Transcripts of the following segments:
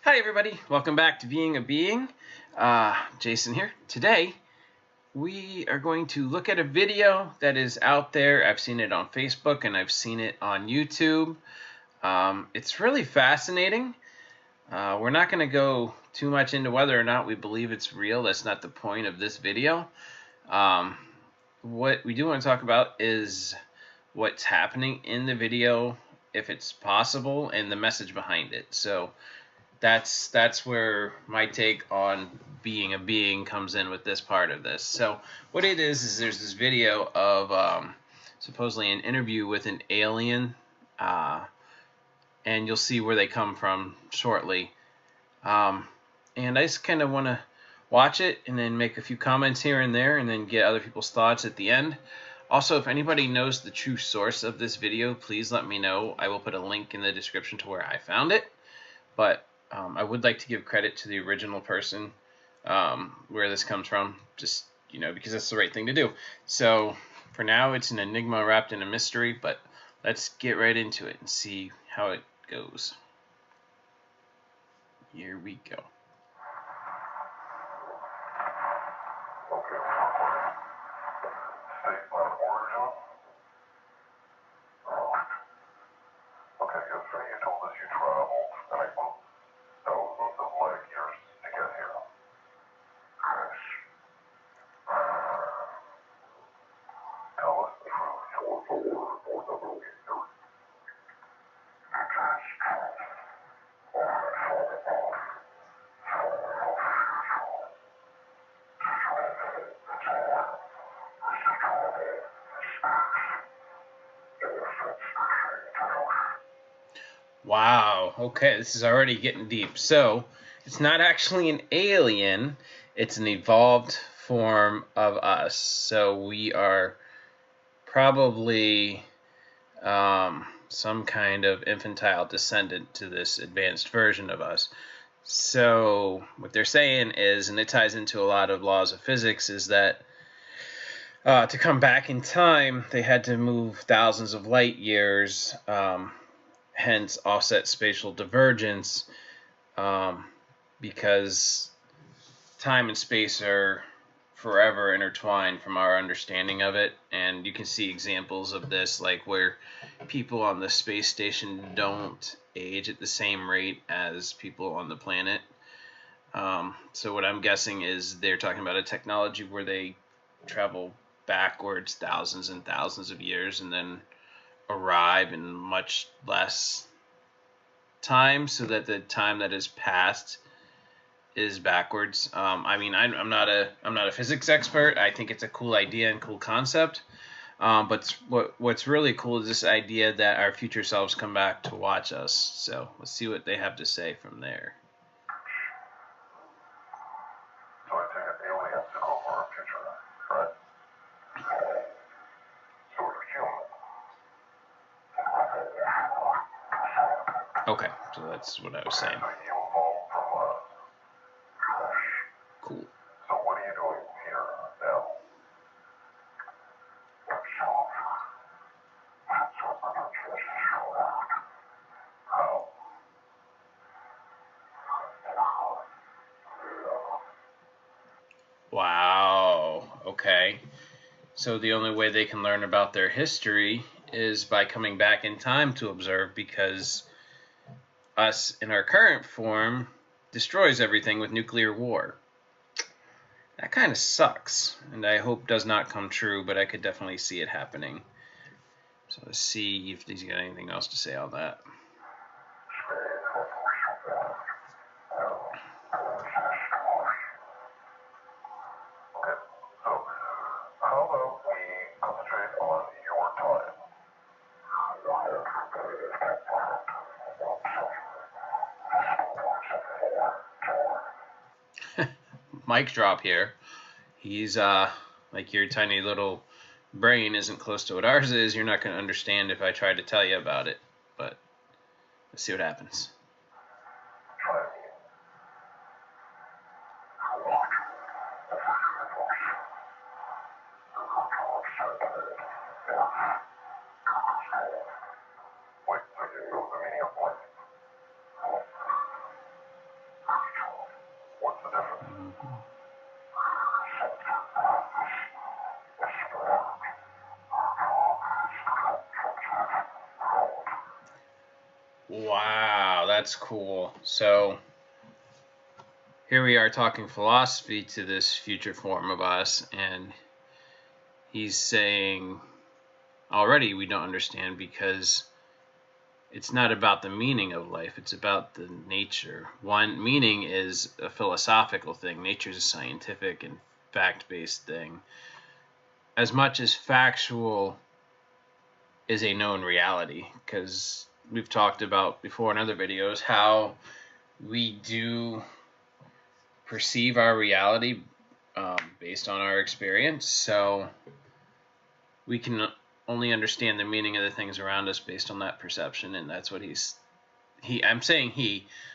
Hi everybody, welcome back to Being a Being. Jason here. Today we are going to look at a video that is out there. I've seen it on Facebook and I've seen it on YouTube. It's really fascinating. We're not going to go too much into whether or not we believe it's real. That's not the point of this video. What we do want to talk about is what's happening in the video, if it's possible, and the message behind it. So that's where my take on being a being comes in with this part of this. So what it is there's this video of supposedly an interview with an alien, and you'll see where they come from shortly. And I just kind of want to watch it and then make a few comments here and there and then get other people's thoughts at the end. Also, if anybody knows the true source of this video, please let me know. I will put a link in the description to where I found it. But I would like to give credit to the original person where this comes from, just, because that's the right thing to do. So for now, it's an enigma wrapped in a mystery, but let's get right into it and see how it goes. Here we go. Wow, okay, this is already getting deep. So, it's not actually an alien, it's an evolved form of us. So we are probably some kind of infantile descendant to this advanced version of us. So what they're saying is, and it ties into a lot of laws of physics, is that to come back in time, they had to move thousands of light years, hence offset spatial divergence, because time and space are forever intertwined from our understanding of it. And you can see examples of this, like where people on the space station don't age at the same rate as people on the planet. So what I'm guessing is they're talking about a technology where they travel backwards thousands and thousands of years and then arrive in much less time, so that the time that is passed is backwards. I mean, I'm not a physics expert. I think it's a cool idea and cool concept. But what's really cool is this idea that our future selves come back to watch us. So let's see what they have to say from there. So I take it aliens took over our future, right? Sort of human. Okay, so that's what I was saying. So you evolved from us. Cool. So what are you doing here now? How? Wow. Okay. So the only way they can learn about their history is by coming back in time to observe, because us in our current form destroys everything with nuclear war. That kind of sucks, and I hope does not come true, but I could definitely see it happening. So let's see if he's got anything else to say on that. Okay, so how about we concentrate on your time? Mic drop here. He's like, your tiny little brain isn't close to what ours is. You're not going to understand if I try to tell you about it. But let's see what happens. Wait, so you know the meaning of life? Wow, that's cool. So here we are talking philosophy to this future form of us, and he's saying already we don't understand because it's not about the meaning of life, it's about the nature. One meaning is a philosophical thing, nature is a scientific and fact-based thing. As much as factual is a known reality, because we've talked about before in other videos how we do perceive our reality based on our experience, so we can only understand the meaning of the things around us based on that perception, and that's what I'm saying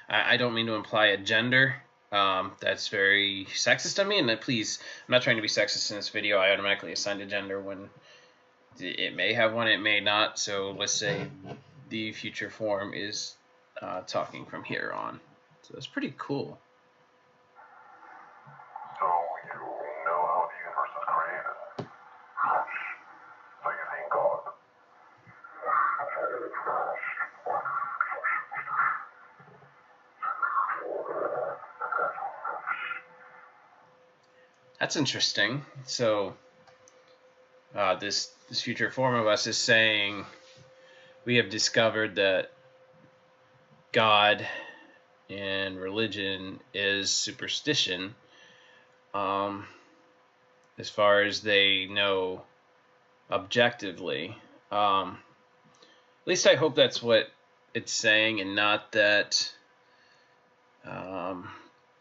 I don't mean to imply a gender. That's very sexist of me, and please, I'm not trying to be sexist in this video. I automatically assigned a gender when it may have one, it may not. So let's say the future form is talking from here on. So it's pretty cool. So you know how the universe was created. So you think God. That's interesting. So this future form of us is saying we have discovered that God and religion is superstition, as far as they know objectively. At least I hope that's what it's saying, and not that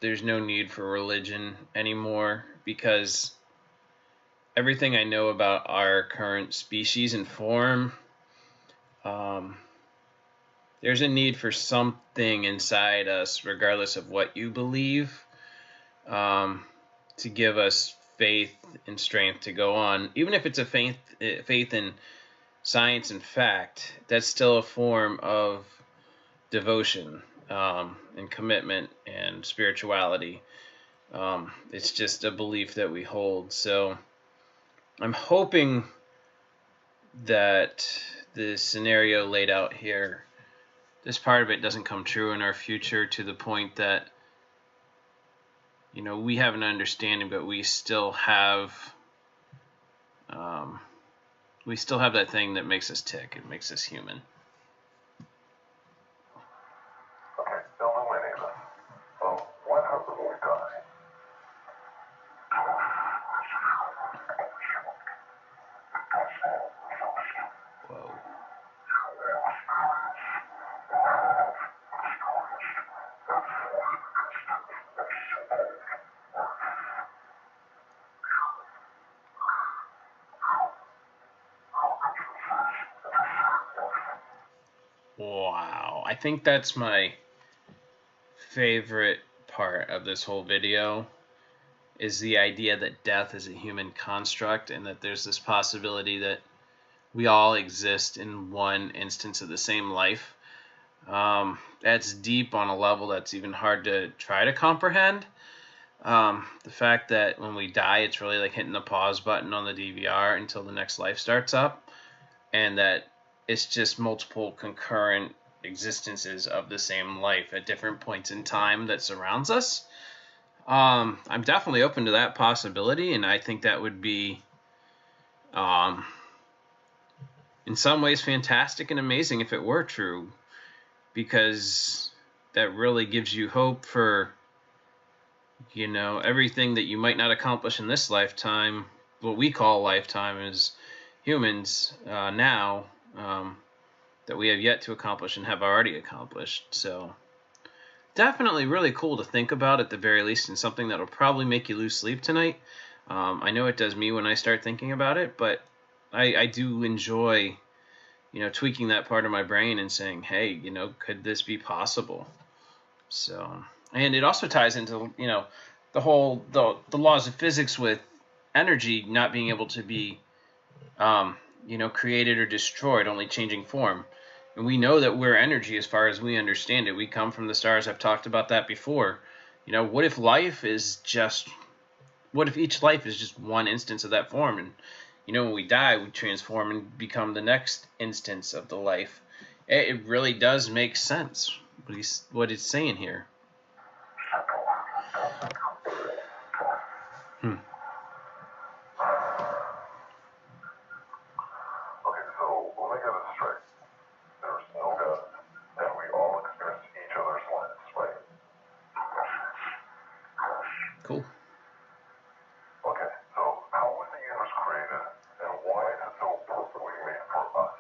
there's no need for religion anymore, because everything I know about our current species and form, there's a need for something inside us, regardless of what you believe, to give us faith and strength to go on. Even if it's a faith in science and fact, that's still a form of devotion and commitment and spirituality. It's just a belief that we hold. So I'm hoping that the scenario laid out here, this part of it doesn't come true in our future, to the point that, you know, we have an understanding, but we still have that thing that makes us tick. It makes us human. Okay, illuminate us. So what happens when we die? Whoa. Wow. I think that's my favorite part of this whole video, is the idea that death is a human construct, and that there's this possibility that we all exist in one instance of the same life. That's deep on a level that's even hard to try to comprehend. The fact that when we die, it's really like hitting the pause button on the DVR until the next life starts up, and that it's just multiple concurrent existences of the same life at different points in time that surrounds us. I'm definitely open to that possibility, and I think that would be in some ways fantastic and amazing if it were true, because that really gives you hope for, you know, everything that you might not accomplish in this lifetime, what we call lifetime as humans now, that we have yet to accomplish and have already accomplished. So definitely really cool to think about, at the very least, and something that'll probably make you lose sleep tonight. I know it does me when I start thinking about it, but I do enjoy, you know, tweaking that part of my brain and saying, hey, you know, could this be possible? So, and it also ties into, you know, the whole the laws of physics with energy not being able to be you know, created or destroyed, only changing form. And we know that we're energy as far as we understand it. We come from the stars. I've talked about that before. You know, what if each life is just one instance of that form? And, you know, when we die, we transform and become the next instance of the life. It really does make sense what it's saying here. Okay, so let me get this straight. There's no God, and we all experience each other's lives, right? Cool. Okay, so how was the universe created, and why is it so perfectly made for us?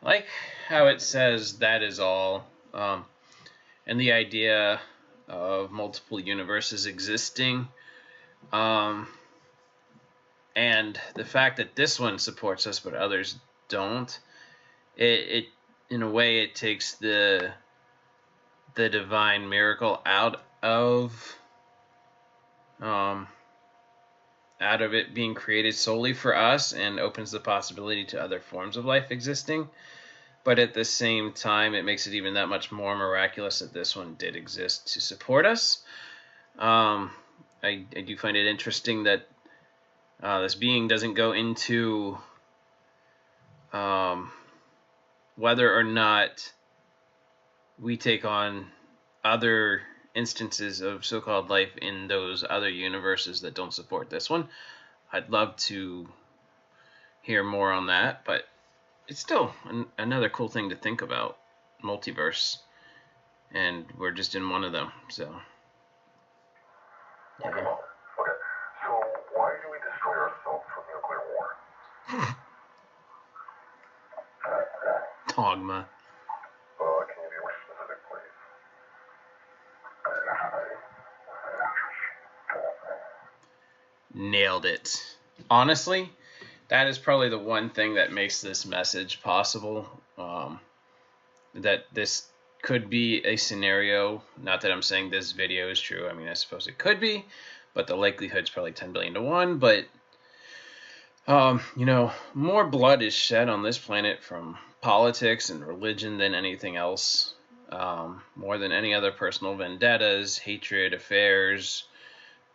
I like how it says that is all, and the idea of multiple universes existing, and the fact that this one supports us but others don't. It in a way it takes the divine miracle out of it being created solely for us and opens the possibility to other forms of life existing. But at the same time, it makes it even that much more miraculous that this one did exist to support us. I do find it interesting that this being doesn't go into whether or not we take on other instances of so-called life in those other universes that don't support this one. I'd love to hear more on that, but it's still another cool thing to think about, multiverse, and we're just in one of them, so Okay, so why do we destroy ourselves with nuclear war? dogma. Can you be more specific, please? Nailed it. Honestly, that is probably the one thing that makes this message possible. That this could be a scenario. Not that I'm saying this video is true. I mean, I suppose it could be, but the likelihood's probably 10 billion to 1. But more blood is shed on this planet from politics and religion than anything else. More than any other personal vendettas, hatred, affairs,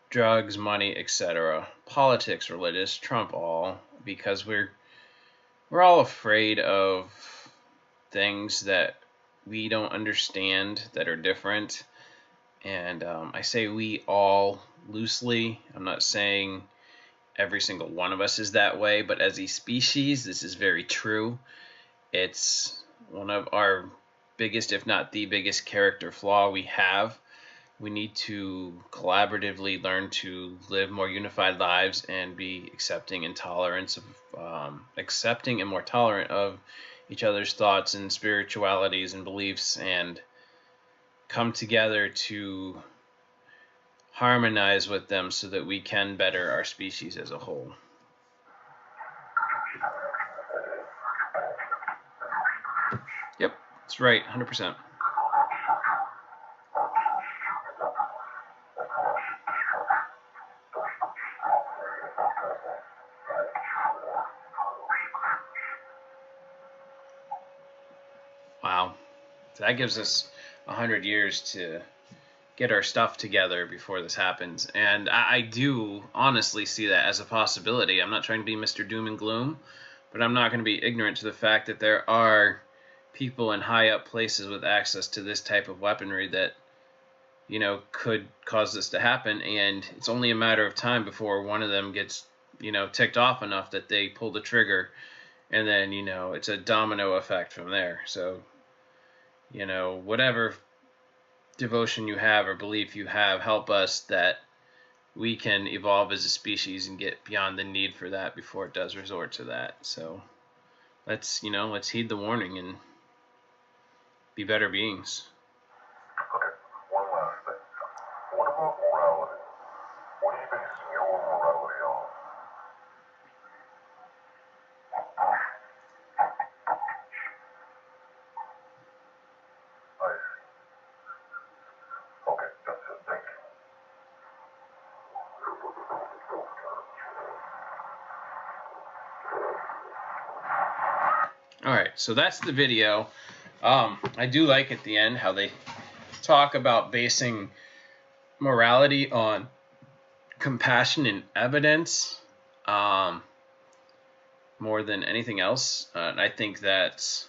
drugs, money, etc. Politics, religious, trump all, because we're all afraid of things that we don't understand, that are different. And I say we all loosely. I'm not saying every single one of us is that way, but as a species, this is very true. It's one of our biggest, if not the biggest, character flaw we have. We need to collaboratively learn to live more unified lives and be accepting and more tolerant of each other's thoughts and spiritualities and beliefs, and come together to harmonize with them so that we can better our species as a whole. Yep, that's right, 100%. Wow. So that gives us 100 years to get our stuff together before this happens. And I do honestly see that as a possibility. I'm not trying to be Mr. Doom and Gloom, but I'm not going to be ignorant to the fact that there are people in high up places with access to this type of weaponry that, could cause this to happen. And it's only a matter of time before one of them gets, ticked off enough that they pull the trigger. And then, it's a domino effect from there. So, whatever devotion you have or belief you have, help us that we can evolve as a species and get beyond the need for that before it does resort to that. So let's heed the warning and be better beings. Okay, one last thing. What about morality? What are you basing your morality on? I see. Okay, that's it. Thank you. so that's the video. I do like at the end how they talk about basing morality on compassion and evidence more than anything else. And I think that's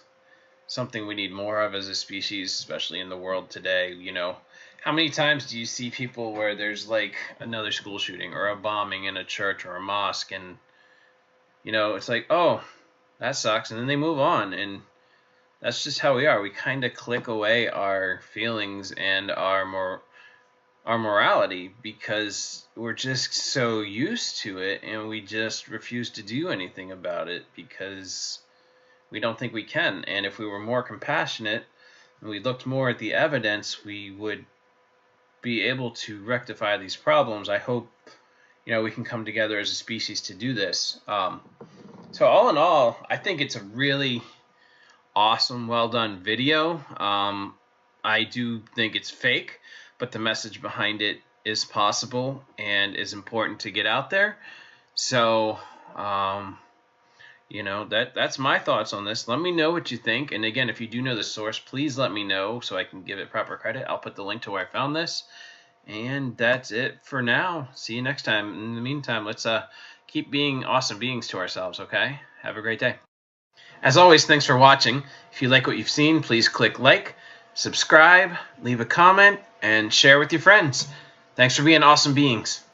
something we need more of as a species, especially in the world today. You know, how many times do you see people where there's like another school shooting or a bombing in a church or a mosque, and you know, it's like, oh, that sucks, and then they move on, and that's just how we are. We kind of click away our feelings and our morality because we're just so used to it, and we just refuse to do anything about it because we don't think we can. And if we were more compassionate and we looked more at the evidence, we would be able to rectify these problems. I hope, you know, we can come together as a species to do this. So all in all, I think it's a really awesome, well done video. I do think it's fake, but the message behind it is possible and is important to get out there. So, you know, that's my thoughts on this. Let me know what you think. And again, if you do know the source, please let me know so I can give it proper credit. I'll put the link to where I found this. And that's it for now. See you next time. In the meantime, let's keep being awesome beings to ourselves, okay? Have a great day. As always, thanks for watching. If you like what you've seen, please click like, subscribe, leave a comment, and share with your friends. Thanks for being awesome beings.